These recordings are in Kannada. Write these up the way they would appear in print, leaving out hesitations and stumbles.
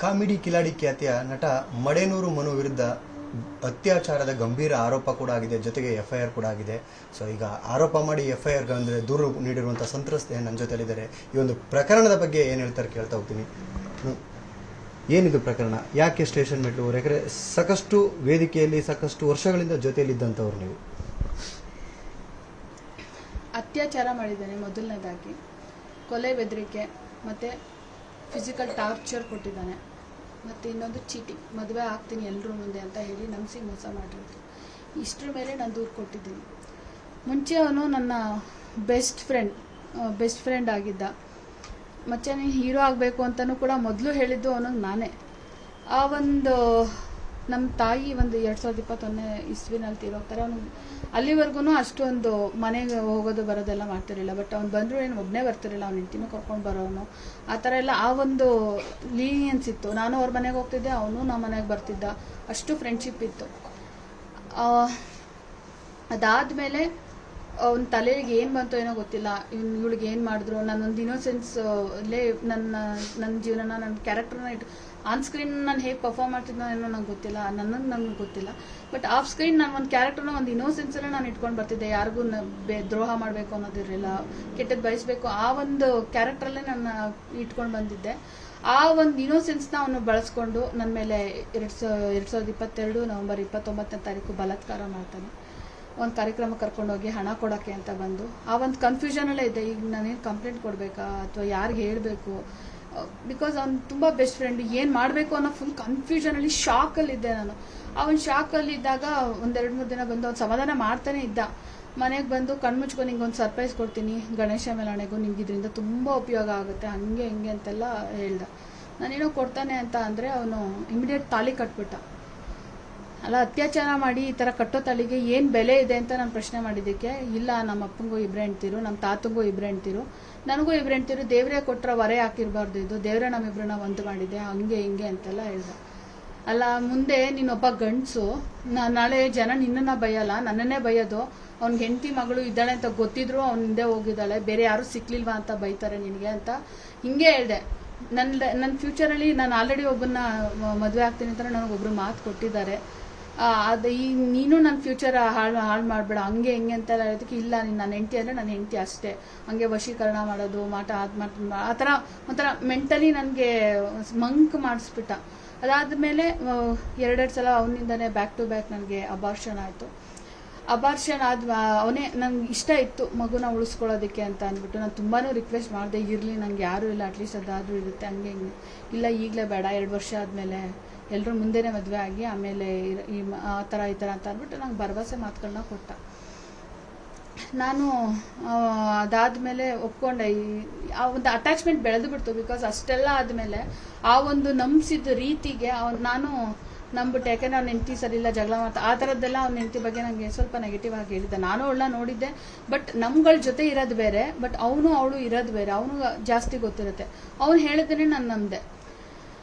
ಕಾಮಿಡಿ ಕಿಲಾಡಿ ಖ್ಯಾತಿಯ ನಟ ಮಡೇನೂರು ಮನು ವಿರುದ್ಧ ಅತ್ಯಾಚಾರದ ಗಂಭೀರ ಆರೋಪ ಕೂಡ ಆಗಿದೆ, ಜೊತೆಗೆ FIR ಕೂಡ ಆಗಿದೆ. ಸೊ ಈಗ ಆರೋಪ ಮಾಡಿ FIR ಅಂದರೆ ದೂರು ನೀಡಿರುವಂಥ ಸಂತ್ರಸ್ತೆ ನನ್ನ ಜೊತೆಲಿದ್ದಾರೆ. ಈ ಒಂದು ಪ್ರಕರಣದ ಬಗ್ಗೆ ಏನು ಹೇಳ್ತಾರೆ ಕೇಳ್ತಾ ಹೋಗ್ತೀನಿ. ಏನಿದು ಪ್ರಕರಣ, ಯಾಕೆ ಸ್ಟೇಷನ್ ಮೆಟ್ಲು? ಯಾಕಂದರೆ ಸಾಕಷ್ಟು ವೇದಿಕೆಯಲ್ಲಿ ಸಾಕಷ್ಟು ವರ್ಷಗಳಿಂದ ಜೊತೆಯಲ್ಲಿದ್ದಂಥವ್ರು ನೀವು. ಅತ್ಯಾಚಾರ ಮಾಡಿದ್ದಾನೆ, ಮೊದಲನೇದಾಗಿ ಕೊಲೆ ಬೆದರಿಕೆ ಮತ್ತು ಫಿಸಿಕಲ್ ಟಾರ್ಚರ್ ಕೊಟ್ಟಿದ್ದಾನೆ, ಮತ್ತು ಇನ್ನೊಂದು ಚೀಟಿಂಗ್, ಮದುವೆ ಆಗ್ತೀನಿ ಎಲ್ಲರೂ ಮುಂದೆ ಅಂತ ಹೇಳಿ ನಂಬಿಸಿ ಮೋಸ ಮಾಡಿರೋದು. ಇಷ್ಟರ ಮೇಲೆ ನಾನು ದೂರು ಕೊಟ್ಟಿದ್ದೀನಿ. ಮುಂಚೆ ಅವನು ನನ್ನ ಬೆಸ್ಟ್ ಫ್ರೆಂಡ್ ಆಗಿದ್ದ. ಮತ್ತೆ ನೀನು ಹೀರೋ ಆಗಬೇಕು ಅಂತಲೂ ಕೂಡ ಮೊದಲು ಹೇಳಿದ್ದು ಅವನಿಗೆ ನಾನೇ. ಆ ಒಂದು ನಮ್ಮ ತಾಯಿ ಒಂದು 2021ನೇ ಇಸ್ವಿನಲ್ಲಿ ತೀರೋಗ್ತಾರೆ. ಅವನು ಅಲ್ಲಿವರೆಗೂ ಅಷ್ಟೊಂದು ಮನೆಗೆ ಹೋಗೋದು ಬರೋದೆಲ್ಲ ಮಾಡ್ತಿರಲಿಲ್ಲ. ಬಟ್ ಅವ್ನು ಬಂದರೂ ಏನು ಒಬ್ಬನೇ ಬರ್ತಿರಲಿಲ್ಲ, ಅವ್ನು ಹೆಂಡ್ತಿನೂ ಕರ್ಕೊಂಡು ಬರೋನು. ಆ ಥರ ಎಲ್ಲ ಆ ಒಂದು ಲೀನಿಯನ್ಸ್ ಇತ್ತು. ನಾನು ಅವ್ರ ಮನೆಗೆ ಹೋಗ್ತಿದ್ದೆ, ಅವನು ನಮ್ಮ ಮನೆಗೆ ಬರ್ತಿದ್ದ, ಅಷ್ಟು ಫ್ರೆಂಡ್ಶಿಪ್ ಇತ್ತು. ಅದಾದಮೇಲೆ ಅವ್ನ ತಲೆಗೆ ಏನು ಬಂತೋ ಏನೋ ಗೊತ್ತಿಲ್ಲ, ಇವಳಿಗೆ ಏನು ಮಾಡಿದ್ರು. ನಾನೊಂದು ಇನ್ನೋಸೆನ್ಸಲ್ಲೇ ನನ್ನ ಜೀವನ, ನನ್ನ ಕ್ಯಾರೆಕ್ಟರ್ನ ಇಟ್ಟು ಆನ್ ಸ್ಕ್ರೀನ್ ನಾನು ಹೇಗೆ ಪರ್ಫಾರ್ಮ್ ಮಾಡ್ತಿದ್ನೋ ಏನೋ ನಂಗೆ ಗೊತ್ತಿಲ್ಲ, ನನಗೆ ಗೊತ್ತಿಲ್ಲ. ಬಟ್ ಆಫ್ ಸ್ಕ್ರೀನ್ ನಾನು ಒಂದು ಕ್ಯಾರೆಕ್ಟರ್ನ ಒಂದು ಇನ್ನೋಸೆನ್ಸಲ್ಲೇ ನಾನು ಇಟ್ಕೊಂಡು ಬರ್ತಿದ್ದೆ. ಯಾರಿಗೂ ದ್ರೋಹ ಮಾಡಬೇಕು ಅನ್ನೋದಿರಲಿಲ್ಲ, ಕೆಟ್ಟದ್ದು ಬಯಸಬೇಕು, ಆ ಒಂದು ಕ್ಯಾರೆಕ್ಟ್ರಲ್ಲೇ ನನ್ನ ಇಟ್ಕೊಂಡು ಬಂದಿದ್ದೆ. ಆ ಒಂದು ಇನ್ನೋಸೆನ್ಸ್ನ ಅವನು ಬಳಸ್ಕೊಂಡು ನನ್ನ ಮೇಲೆ 2022 ನವೆಂಬರ್ 29ನೇ ತಾರೀಕು ಬಲಾತ್ಕಾರ ಮಾಡ್ತಾನೆ. ಒಂದು ಕಾರ್ಯಕ್ರಮ ಕರ್ಕೊಂಡೋಗಿ ಹಣ ಕೊಡೋಕ್ಕೆ ಅಂತ ಬಂದು ಆ ಒಂದು ಕನ್ಫ್ಯೂಷನಲ್ಲೇ ಇದ್ದೆ. ಈಗ ನಾನೇನು ಕಂಪ್ಲೇಂಟ್ ಕೊಡಬೇಕಾ ಅಥವಾ ಯಾರಿಗೆ ಹೇಳಬೇಕು? ಬಿಕಾಸ್ ಅವ್ನು ತುಂಬ ಬೆಸ್ಟ್ ಫ್ರೆಂಡ್, ಏನು ಮಾಡಬೇಕು ಅನ್ನೋ ಫುಲ್ ಕನ್ಫ್ಯೂಷನಲ್ಲಿ ಶಾಕಲ್ಲಿದ್ದೆ ನಾನು. ಆ ಒಂದು ಶಾಕಲ್ಲಿದ್ದಾಗ 1-2-3 ದಿನ ಬಂದು ಅವ್ನು ಸಮಾಧಾನ ಮಾಡ್ತಾನೆ ಇದ್ದ. ಮನೆಗೆ ಬಂದು ಕಣ್ಮುಚ್ಕೊಂಡು ನಿಂಗೆ ಒಂದು ಸರ್ಪ್ರೈಸ್ ಕೊಡ್ತೀನಿ ಗಣೇಶ ಮೇಲಣೆಗೂ, ನಿಂಗೆ ಇದರಿಂದ ತುಂಬ ಉಪಯೋಗ ಆಗುತ್ತೆ, ಹಂಗೆ ಹಿಂಗೆ ಅಂತೆಲ್ಲ ಹೇಳ್ದ. ನಾನೇನೋ ಕೊಡ್ತಾನೆ ಅಂತ ಅಂದರೆ ಅವನು ಇಮಿಡಿಯೇಟ್ ತಾಳಿ ಕಟ್ಬಿಟ್ಟ. ಅಲ್ಲ, ಅತ್ಯಾಚಾರ ಮಾಡಿ ಈ ಥರ ಕಟ್ಟೋ ತಾಳಿಗೆ ಏನು ಬೆಲೆ ಇದೆ ಅಂತ ನಾನು ಪ್ರಶ್ನೆ ಮಾಡಿದ್ದಕ್ಕೆ, ಇಲ್ಲ ನಮ್ಮ ಅಪ್ಪಂಗೂ 2 ಹೆಂಡ್ತಿರು, ನಮ್ಮ ತಾತಂಗೂ 2 ಹೆಂಡ್ತಿರು, ನನಗೂ 2 ಹೆಂಡ್ತಿರು, ದೇವರೇ ಕೊಟ್ಟರೆ ಹೊರೆ ಹಾಕಿರಬಾರ್ದು, ಇದು ದೇವರೇ ನಮ್ಮಿಬ್ಬರನ್ನ ಒಂದು ಮಾಡಿದೆ, ಹಂಗೆ ಹಿಂಗೆ ಅಂತೆಲ್ಲ ಹೇಳ್ದ. ಅಲ್ಲ, ಮುಂದೆ ನೀನೊಬ್ಬ ಗಂಡಸು, ನಾಳೆ ಜನ ನಿನ್ನನ್ನು ಬೈಯಲ್ಲ, ನನ್ನನ್ನೇ ಬೈಯೋದು. ಅವ್ನ ಹೆಂಡತಿ ಮಗಳು ಇದ್ದಾಳೆ ಅಂತ ಗೊತ್ತಿದ್ರು ಅವ್ನ ಹಿಂದೆ ಹೋಗಿದ್ದಾಳೆ, ಬೇರೆ ಯಾರೂ ಸಿಕ್ಲಿಲ್ವಾ ಅಂತ ಬೈತಾರೆ ನಿನಗೆ ಅಂತ ಹಿಂಗೆ ಹೇಳಿದೆ. ನನ್ನ ಫ್ಯೂಚರಲ್ಲಿ ನಾನು ಆಲ್ರೆಡಿ ಒಬ್ಬನ್ನ ಮದುವೆ ಆಗ್ತೀನಿ ಅಂತ ನನಗೊಬ್ರು ಮಾತು ಕೊಟ್ಟಿದ್ದಾರೆ. ಅದು ನೀನು ನನ್ನ ಫ್ಯೂಚರ್ ಹಾಳು ಮಾಡಬೇಡ, ಹಂಗೆ ಹಿಂಗೆ ಅಂತೆಲ್ಲ ಹೇಳೋದಕ್ಕೆ, ಇಲ್ಲ ನೀನು ನನ್ನ ಹೆಂಡತಿ ಅಂದರೆ ನನ್ನ ಹೆಂಡತಿ ಅಷ್ಟೇ, ಹಂಗೆ ವಶೀಕರಣ ಮಾಡೋದು ಆ ಥರ ಒಂಥರ ಮೆಂಟಲಿ ನನಗೆ ಮಂಕ್ ಮಾಡಿಸ್ಬಿಟ್ಟ. ಅದಾದಮೇಲೆ 2 ಸಲ ಅವನಿಂದನೇ ಬ್ಯಾಕ್ ಟು ಬ್ಯಾಕ್ ನನಗೆ ಅಬಾರ್ಷನ್ ಆಯಿತು. ಅಬಾರ್ಷನ್ ಅವನೇ ನನಗೆ ಇಷ್ಟ ಇತ್ತು ಮಗುನ ಉಳಿಸ್ಕೊಳ್ಳೋದಕ್ಕೆ ಅಂತ ಅಂದ್ಬಿಟ್ಟು ನಾನು ತುಂಬಾ ರಿಕ್ವೆಸ್ಟ್ ಮಾಡಿದೆ, ಇರಲಿ ನನಗೆ ಯಾರೂ ಇಲ್ಲ, ಅಟ್ಲೀಸ್ಟ್ ಅದಾದರೂ ಇರುತ್ತೆ, ಹಂಗೆ ಹಿಂಗೆ. ಇಲ್ಲ, ಈಗಲೇ ಬೇಡ, 2 ವರ್ಷ ಆದಮೇಲೆ ಎಲ್ಲರೂ ಮುಂದೆನೇ ಮದುವೆ ಆಗಿ ಆಮೇಲೆ ಆ ಥರ ಈ ಥರ ಅಂತ ಅಂದ್ಬಿಟ್ಟು ನಂಗೆ ಭರವಸೆ ಮಾತುಗಳನ್ನ ಕೊಟ್ಟ. ನಾನು ಅದಾದಮೇಲೆ ಒಪ್ಕೊಂಡೆ. ಆ ಒಂದು ಅಟ್ಯಾಚ್ಮೆಂಟ್ ಬೆಳೆದು ಬಿಡ್ತು. ಬಿಕಾಸ್ ಅಷ್ಟೆಲ್ಲ ಆದಮೇಲೆ ಆ ಒಂದು ನಂಬಿಸಿದ ರೀತಿಗೆ ನಾನು ನಂಬಿಟ್ಟೆ. ಯಾಕೆಂದ್ರೆ ಅವ್ನ ಹೆಂಡತಿ ಸರಿ ಇಲ್ಲ, ಜಗಳ ಆ ಥರದ್ದೆಲ್ಲ ಅವ್ನ ಹೆಂಡತಿ ಬಗ್ಗೆ ನನಗೆ ಸ್ವಲ್ಪ ನೆಗೆಟಿವ್ ಆಗಿ ಹೇಳಿದ್ದೆ. ನಾನು ಅವಳನ್ನ ನೋಡಿದ್ದೆ, ಬಟ್ ನಮ್ಗಳ ಜೊತೆ ಇರೋದು ಬೇರೆ, ಬಟ್ ಅವಳು ಇರೋದು ಬೇರೆ, ಅವನು ಜಾಸ್ತಿ ಗೊತ್ತಿರುತ್ತೆ. ಅವನು ಹೇಳಿದ್ರೆ ನಾನು ನಂಬಿದೆ.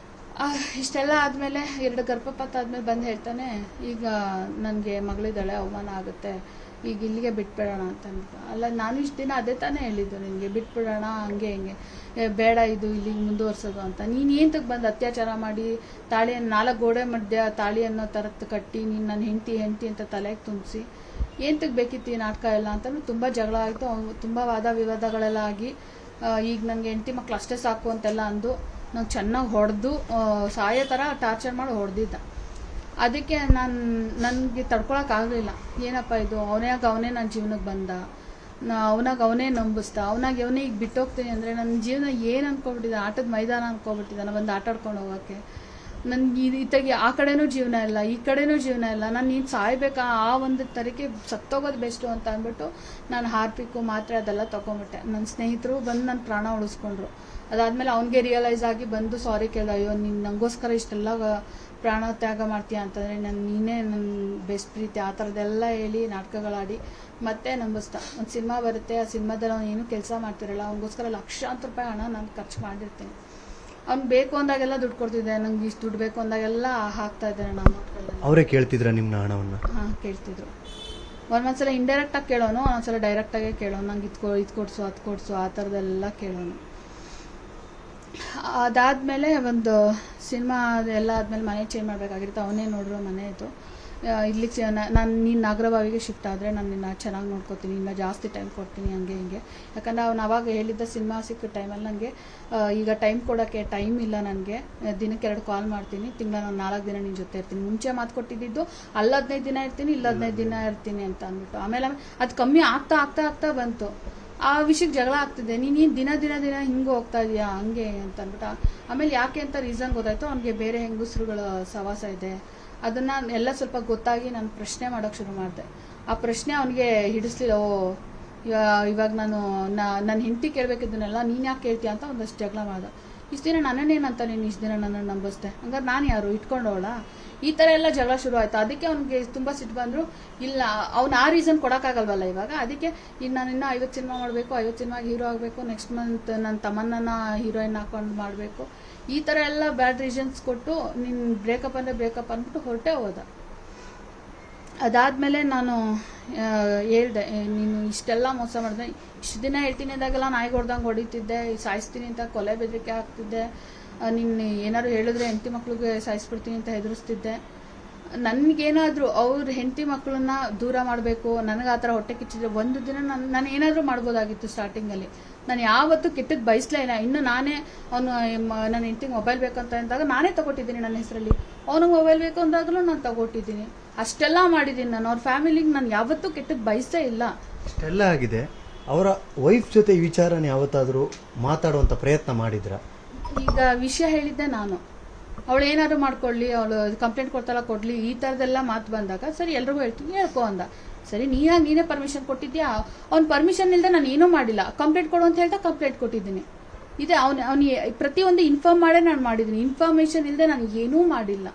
ಇಷ್ಟೆಲ್ಲ ಆದಮೇಲೆ 2 ಗರ್ಭಪಾತ ಆದಮೇಲೆ ಬಂದು ಹೇಳ್ತಾನೆ, ಈಗ ನನಗೆ ಮಗಳಿದ್ದಾಳೆ, ಅವಮಾನ ಆಗುತ್ತೆ, ಈಗ ಇಲ್ಲಿಗೆ ಬಿಟ್ಬಿಡೋಣ ಅಂತ ಅಂದ್ಬಿಟ್ಟು. ಅಲ್ಲ, ನಾನು ಇಷ್ಟು ದಿನ ಅದೇ ತಾನೇ ಹೇಳಿದ್ದು ನಿನಗೆ, ಬಿಟ್ಬಿಡೋಣ ಹಂಗೆ ಹಿಂಗೆ, ಬೇಡ ಇದು ಇಲ್ಲಿಗೆ ಮುಂದುವರ್ಸೋದು ಅಂತ. ನೀನು ಏಂತಕ್ಕೆ ಬಂದು ಅತ್ಯಾಚಾರ ಮಾಡಿ ತಾಳಿಯನ್ನು 4 ಗೋಡೆ ಮಧ್ಯ ತಾಳಿ ಅನ್ನೋ ಥರದ್ದು ಕಟ್ಟಿ ನೀನು ನನ್ನ ಹೆಂಡತಿ ಅಂತ ತಲೆಗೆ ತುಂಬಿಸಿ ಏಂತಕ್ಕೆ ಬೇಕಿತ್ತು ಈ ನಾಟಕ ಎಲ್ಲ ಅಂತಂದ್ರೆ ತುಂಬ ಜಗಳ ಆಯಿತು. ತುಂಬ ವಾದ ವಿವಾದಗಳೆಲ್ಲ ಆಗಿ ಈಗ ನನಗೆ ಹೆಂಡತಿ ಮಕ್ಳು ಅಷ್ಟೇ ಸಾಕು ಅಂತೆಲ್ಲ ಅಂದು ನಂಗೆ ಚೆನ್ನಾಗಿ ಹೊಡೆದು ಸಾಯೋ ಥರ ಟಾರ್ಚರ್ ಮಾಡಿ ಹೊಡೆದಿದ್ದ. ಅದಕ್ಕೆ ನನಗೆ ತಡ್ಕೊಳಕ್ಕಾಗಲಿಲ್ಲ. ಏನಪ್ಪ ಇದು, ಅವನೇ ನನ್ನ ಜೀವನಕ್ಕೆ ಬಂದ, ಅವನೇ ನಂಬಿಸ್ದ, ಅವನೇ ಈಗ ಬಿಟ್ಟೋಗ್ತೀನಿ ಅಂದರೆ ನನ್ನ ಜೀವನ ಏನು ಅಂದ್ಕೊಬಿಟ್ಟಿದ್ದೆ, ಆಟದ ಮೈದಾನ ಅಂದ್ಕೊಬಿಟ್ಟಿದ್ದಾನೆ, ಬಂದು ಆಟ ಆಡ್ಕೊಂಡು ಹೋಗೋಕ್ಕೆ. ನನಗೆ ಇತ್ತಾಗಿ ಆ ಕಡೆನೂ ಜೀವನ ಇಲ್ಲ, ಈ ಕಡೆನೂ ಜೀವನ ಇಲ್ಲ, ನಾನು ನೀನು ಸಾಯ್ಬೇಕಾ, ಆ ಒಂದು ತರಕ್ಕೆ ಸತ್ತೋಗೋದು ಬೆಸ್ಟು ಅಂತ ಅಂದ್ಬಿಟ್ಟು ನಾನು ಹಾರ್ಪಿಕ್ಕು ಮಾತ್ರೆ ಅದೆಲ್ಲ ತೊಗೊಂಬಿಟ್ಟೆ. ನನ್ನ ಸ್ನೇಹಿತರು ಬಂದು ನನ್ನ ಪ್ರಾಣ ಉಳಿಸ್ಕೊಂಡ್ರು. ಅದಾದಮೇಲೆ ಅವನಿಗೆ ರಿಯಲೈಸ್ ಆಗಿ ಬಂದು ಸಾರಿ ಕೇಳ್ದ, ಅಯ್ಯೋ ನೀನು ನನಗೋಸ್ಕರ ಇಷ್ಟೆಲ್ಲ ಪ್ರಾಣ ತ್ಯಾಗ ಮಾಡ್ತೀಯ ಅಂತಂದರೆ ನೀನೇ ನನ್ನ ಬೆಸ್ಟ್ ಪ್ರೀತಿ, ಆ ಥರದ್ದೆಲ್ಲ ಹೇಳಿ ನಾಟಕಗಳಾಡಿ ಮತ್ತೆ ನಂಬಿಸ್ದ. ಒಂದು ಸಿನಿಮಾ ಬರುತ್ತೆ, ಆ ಸಿನಿಮಾದಲ್ಲಿ ಅವ್ನು ಏನೂ ಕೆಲಸ ಮಾಡ್ತಿರಲ್ಲ, ಅವನಿಗೋಸ್ಕರ ಲಕ್ಷಾಂತರ ರೂಪಾಯಿ ಹಣ ನಾನು ಖರ್ಚು ಮಾಡಿರ್ತೀನಿ. ಅವ್ನು ಬೇಕು ಅಂದಾಗೆಲ್ಲ ದುಡ್ಡು ಕೊಡ್ತಿದ್ದೆ, ನಂಗೆ ಇಷ್ಟು ದುಡ್ಡು ಬೇಕು ಅಂದಾಗೆಲ್ಲ ಹಾಕ್ತಾ ಇದ್ದಾರೆ ನಾನು ಅಮೌಂಟ್ಗಳನ್ನ. ಅವರೇ ಕೇಳ್ತಿದ್ರ ನಿಮ್ಮ ಹಣವನ್ನು? ಹಾಂ, ಕೇಳ್ತಿದ್ರು. ಒಂದೊಂದ್ಸಲ ಇಂಡೈರೆಕ್ಟಾಗಿ ಕೇಳೋನು, ಒಂದೊಂದ್ಸಲ ಡೈರೆಕ್ಟಾಗೇ ಕೇಳೋನು, ನಂಗೆ ಇದು ಕೊಡಿಸು ಅದು ಕೊಡಿಸು ಆ ಥರದ್ದೆಲ್ಲ ಕೇಳೋನು. ಅದಾದಮೇಲೆ ಒಂದು ಸಿನಿಮಾ ಎಲ್ಲ ಆದಮೇಲೆ ಮನೆ ಚೇಂಜ್ ಮಾಡಬೇಕಾಗಿರುತ್ತೆ. ಅವನೇ ನೋಡಿರೋ ಮನೆ ಇದು. ಇಲ್ಲಿಗೆ ನಾನು ನೀನು ನಾಗರಬಾವಿಗೆ ಶಿಫ್ಟ್ ಆದರೆ ನಾನು ನಿನ್ನ ಚೆನ್ನಾಗಿ ನೋಡ್ಕೋತೀನಿ, ಇನ್ನು ಜಾಸ್ತಿ ಟೈಮ್ ಕೊಡ್ತೀನಿ, ಹಂಗೆ ಹಿಂಗೆ. ಯಾಕಂದರೆ ಅವ್ನು ಅವಾಗ ಹೇಳಿದ್ದ ಸಿನಿಮಾ ಸಿಕ್ಕ ಟೈಮಲ್ಲಿ ನನಗೆ ಈಗ ಟೈಮ್ ಕೊಡೋಕ್ಕೆ ಟೈಮ್ ಇಲ್ಲ ನನಗೆ, ದಿನಕ್ಕೆ 2 ಕಾಲ್ ಮಾಡ್ತೀನಿ, ತಿಂಗಳ ನಾನು 4 ದಿನ ನಿನ್ನ ಜೊತೆ ಇರ್ತೀನಿ. ಮುಂಚೆ ಮಾತು ಕೊಟ್ಟಿದ್ದು ಅಲ್ಲಿ 15 ದಿನ ಇರ್ತೀನಿ, ಇಲ್ಲಿ 15 ದಿನ ಇರ್ತೀನಿ ಅಂತ ಅಂದ್ಬಿಟ್ಟು. ಆಮೇಲೆ ಅದು ಕಮ್ಮಿ ಆಗ್ತಾ ಬಂತು. ಆ ವಿಷಯಕ್ಕೆ ಜಗಳ ಆಗ್ತಿದೆ, ನೀನು ದಿನ ಹಿಂಗೆ ಹೋಗ್ತಾ ಇದೆಯಾ ಹಂಗೆ ಅಂತ ಅಂದ್ಬಿಟ್ಟು. ಆಮೇಲೆ ಯಾಕೆ ಅಂತ ರೀಸನ್ ಗೊತ್ತಾಯ್ತು, ಅವ್ನಿಗೆ ಬೇರೆ ಹೆಂಗಸ್ರುಗಳ ಸವಾಸ ಇದೆ. ಅದನ್ನು ಎಲ್ಲ ಸ್ವಲ್ಪ ಗೊತ್ತಾಗಿ ನಾನು ಪ್ರಶ್ನೆ ಮಾಡೋಕ್ಕೆ ಶುರು ಮಾಡಿದೆ. ಆ ಪ್ರಶ್ನೆ ಅವನಿಗೆ ಹಿಡಿಸ್ಲಿಲ್ಲ. ಇವಾಗ ನನ್ನ ಹೆಂಡತಿ ಕೇಳಬೇಕಿದ್ದನ್ನೆಲ್ಲ ನೀನು ಯಾಕೆ ಕೇಳ್ತೀಯ ಅಂತ ಒಂದಷ್ಟು ಜಗಳ ಮಾಡ್ದೆ. ಇಷ್ಟು ದಿನ ನನ್ನನ್ನೇನಂತ ನೀನು ಇಷ್ಟು ದಿನ ನನ್ನನ್ನು ನಂಬಿಸ್ದೆ, ಹಂಗಾರೆ ನಾನು ಯಾರು ಇಟ್ಕೊಂಡವಳ, ಈ ಥರ ಎಲ್ಲ ಜಗಳ ಶುರು ಆಯಿತು. ಅದಕ್ಕೆ ಅವ್ನಿಗೆ ತುಂಬ ಸಿಟ್ಟು ಬಂದರು. ಇಲ್ಲ, ಅವ್ನು ಆ ರೀಸನ್ ಕೊಡೋಕ್ಕಾಗಲ್ವಲ್ಲ ಇವಾಗ. ಅದಕ್ಕೆ ಈಗ ನಾನು ಇನ್ನೂ 50 ಸಿನಿಮಾ ಮಾಡಬೇಕು, 50 ಸಿನಿಮಾಗೆ ಹೀರೋ ಆಗಬೇಕು, ನೆಕ್ಸ್ಟ್ ಮಂತ್ ನನ್ನ ತಮ್ಮನ್ನ ಹೀರೋಯಿನ್ ಹಾಕೊಂಡು ಮಾಡಬೇಕು, ಈ ಥರ ಎಲ್ಲ ಬ್ಯಾಡ್ ರೀಸನ್ಸ್ ಕೊಟ್ಟು ನೀನು ಬ್ರೇಕಪ್ ಅಂದರೆ ಬ್ರೇಕಪ್ ಅಂದ್ಬಿಟ್ಟು ಹೊರಟೇ ಹೋದ. ಅದಾದಮೇಲೆ ನಾನು ಹೇಳ್ದೆ, ನೀನು ಇಷ್ಟೆಲ್ಲ ಮೋಸ ಮಾಡಿದೆ. ಇಷ್ಟು ದಿನ ಹೇಳ್ತೀನಿ ಅಂದಾಗೆಲ್ಲ ನಾಯಿಗೆ ಹೊಡೆದಂಗೆ ಹೊಡಿತಿದ್ದೆ, ಸಾಯಿಸ್ತೀನಿ ಅಂತ ಕೊಲೆ ಬೆದರಿಕೆ ಆಗ್ತಿದ್ದೆ, ನಿನ್ನ ಏನಾದ್ರು ಹೇಳಿದ್ರೆ ಹೆಂಡತಿ ಮಕ್ಳಿಗೆ ಸಾಯಿಸ್ಬಿಡ್ತೀನಿ ಅಂತ ಹೆದರಿಸ್ತಿದ್ದೆ. ನನಗೇನಾದರೂ ಅವ್ರ ಹೆಂಡತಿ ಮಕ್ಕಳನ್ನ ದೂರ ಮಾಡಬೇಕು, ನನಗೆ ಆ ಥರ ಹೊಟ್ಟೆ ಕಿಚ್ಚಿದ್ರೆ ಒಂದು ದಿನ ನಾನು ಏನಾದರೂ ಮಾಡ್ಬೋದಾಗಿತ್ತು. ಸ್ಟಾರ್ಟಿಂಗಲ್ಲಿ ನಾನು ಯಾವತ್ತೂ ಕೆಟ್ಟದ್ದು ಬಯಸಲೇ ಇಲ್ಲ. ಇನ್ನು ನಾನೇ ನನ್ನ ಹೆಂಡತಿಗೆ ಮೊಬೈಲ್ ಬೇಕಂತ ಅಂದಾಗ ನಾನೇ ತಗೊಟ್ಟಿದ್ದೀನಿ ನನ್ನ ಹೆಸರಲ್ಲಿ, ಅವನಿಗೆ ಮೊಬೈಲ್ ಬೇಕು ಅಂದಾಗಲೂ ನಾನು ತಗೊಟ್ಟಿದ್ದೀನಿ. ಅಷ್ಟೆಲ್ಲ ಮಾಡಿದ್ದೀನಿ ನಾನು. ಅವ್ರ ಫ್ಯಾಮಿಲಿಗೆ ನಾನು ಯಾವತ್ತೂ ಕೆಟ್ಟದ್ದು ಬಯಸೇ ಇಲ್ಲ. ಅಷ್ಟೆಲ್ಲ ಆಗಿದೆ. ಅವರ ವೈಫ್ ಜೊತೆ ಈ ವಿಚಾರನ ಯಾವತ್ತಾದರೂ ಮಾತಾಡುವಂಥ ಪ್ರಯತ್ನ ಮಾಡಿದ್ರ? ಈಗ ವಿಷಯ ಹೇಳಿದ್ದೆ ನಾನು, ಅವಳು ಏನಾದ್ರು ಮಾಡ್ಕೊಳ್ಳಿ, ಅವಳು ಕಂಪ್ಲೇಂಟ್ ಕೊಡ್ತಾಳ ಕೊಡ್ಲಿ, ಈ ಥರದ್ದೆಲ್ಲ ಮಾತು ಬಂದಾಗ ಸರಿ ಎಲ್ರಿಗೂ ಹೇಳ್ತೀನಿ ಹೇಳ್ಕೊ ಅಂದ. ಸರಿ, ನೀನೇ ಪರ್ಮಿಷನ್ ಕೊಟ್ಟಿದ್ಯಾ? ಅವ್ನು ಪರ್ಮಿಷನ್ ಇಲ್ಲದೆ ನಾನು ಏನೂ ಮಾಡಿಲ್ಲ. ಕಂಪ್ಲೇಂಟ್ ಕೊಡು ಅಂತ ಹೇಳ್ತಾ ಕಂಪ್ಲೇಂಟ್ ಕೊಟ್ಟಿದ್ದೀನಿ. ಇದೆ ಅವನಿಗೆ ಪ್ರತಿಯೊಂದು ಇನ್ಫಾರ್ಮ್ ಮಾಡೇ ನಾನು ಮಾಡಿದ್ದೀನಿ. ಇನ್ಫಾರ್ಮೇಷನ್ ಇಲ್ಲದೆ ನಾನು ಏನೂ ಮಾಡಿಲ್ಲ.